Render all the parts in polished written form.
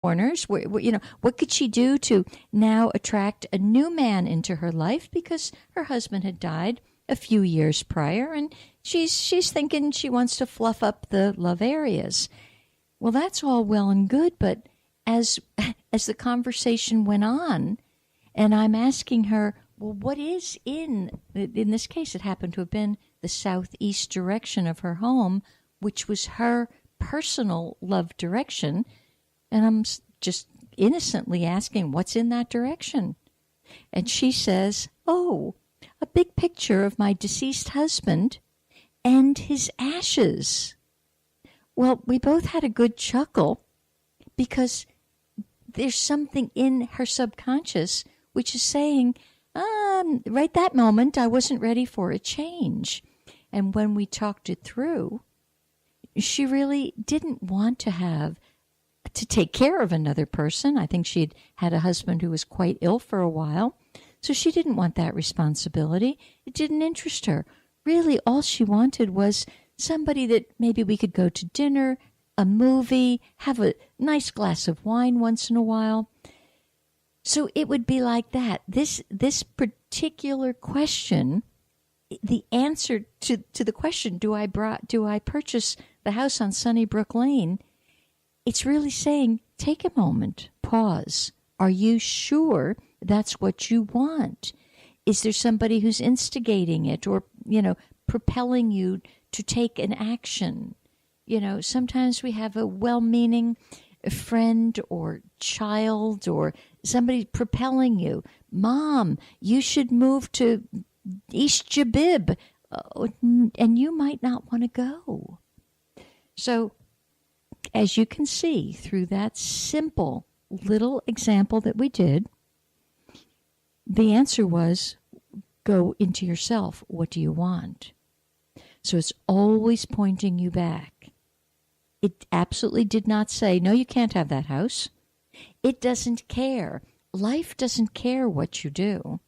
corners. What could she do to now attract a new man into her life because her husband had died a few years prior, and she's thinking she wants to fluff up the love areas. Well, that's all well and good, but as the conversation went on, and I'm asking her, well, what is in this case, it happened to have been the southeast direction of her home, which was her personal love direction. And I'm just innocently asking, what's in that direction? And she says, oh, a big picture of my deceased husband and his ashes. Well, we both had a good chuckle because there's something in her subconscious which is saying, right that moment, I wasn't ready for a change. And when we talked it through, she really didn't want to take care of another person. I think she'd had a husband who was quite ill for a while, so she didn't want that responsibility. It didn't interest her. Really, all she wanted was somebody that maybe we could go to dinner, a movie, have a nice glass of wine once in a while. So it would be like that. This particular question, the answer to the question, do I purchase the house on Sunnybrook Lane? It's really saying, take a moment, pause. Are you sure that's what you want? Is there somebody who's instigating it or, propelling you to take an action? Sometimes we have a well-meaning friend or child or somebody propelling you. Mom, you should move to East Jabib, and you might not want to go. So, as you can see through that simple little example that we did, the answer was, go into yourself. What do you want? So it's always pointing you back. It absolutely did not say, no, you can't have that house. It doesn't care. Life doesn't care what you do.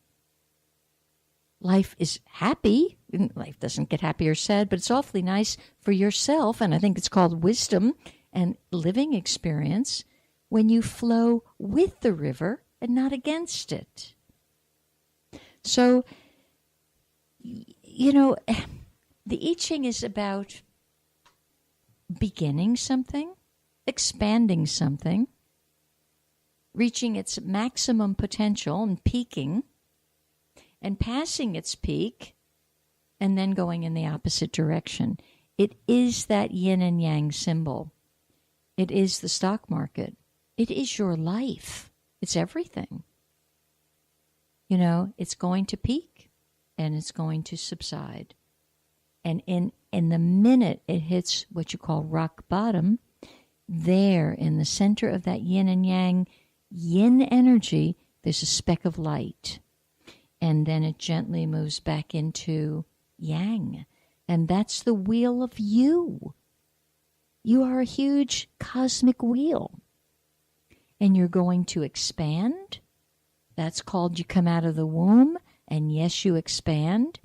Life is happy. Life doesn't get happy or sad, but it's awfully nice for yourself, and I think it's called wisdom and living experience, when you flow with the river and not against it. So, the I Ching is about beginning something, expanding something, reaching its maximum potential and peaking, and passing its peak, and then going in the opposite direction. It is that yin and yang symbol. It is the stock market. It is your life. It's everything. It's going to peak and it's going to subside. And in the minute it hits what you call rock bottom, there in the center of that yin and yang, yin energy, there's a speck of light. And then it gently moves back into yang. And that's the wheel of you. You are a huge cosmic wheel. And you're going to expand. That's called you come out of the womb. And yes, you expand.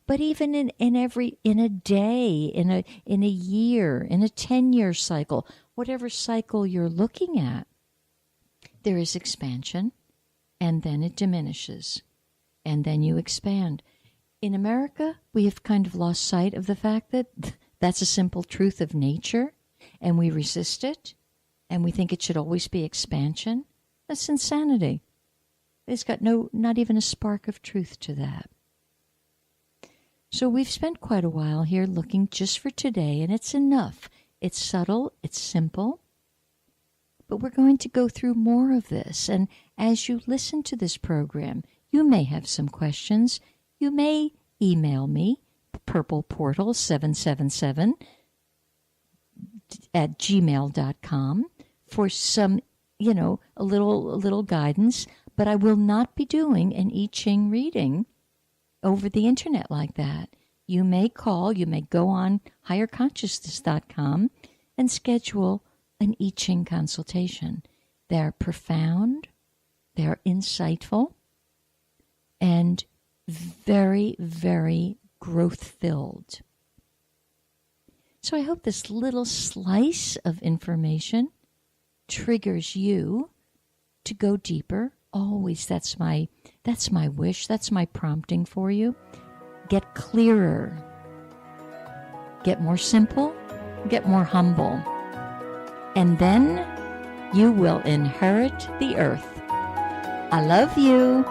But even in a day, in a year, in a 10-year cycle, whatever cycle you're looking at, there is expansion. And then it diminishes. And then you expand. In America, we have kind of lost sight of the fact that that's a simple truth of nature, and we resist it, and we think it should always be expansion. That's insanity. It's got not even a spark of truth to that. So we've spent quite a while here looking just for today, and it's enough. It's subtle, it's simple, but we're going to go through more of this. And as you listen to this program, you may have some questions. You may email me, purpleportal777 at gmail.com for some, a little guidance. But I will not be doing an I Ching reading over the internet like that. You may call, you may go on higherconsciousness.com and schedule an I Ching consultation. They're profound, they're insightful, and very, very growth-filled. So I hope this little slice of information triggers you to go deeper. Always, that's my wish. That's my prompting for you. Get clearer. Get more simple. Get more humble. And then you will inherit the earth. I love you.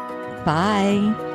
Bye.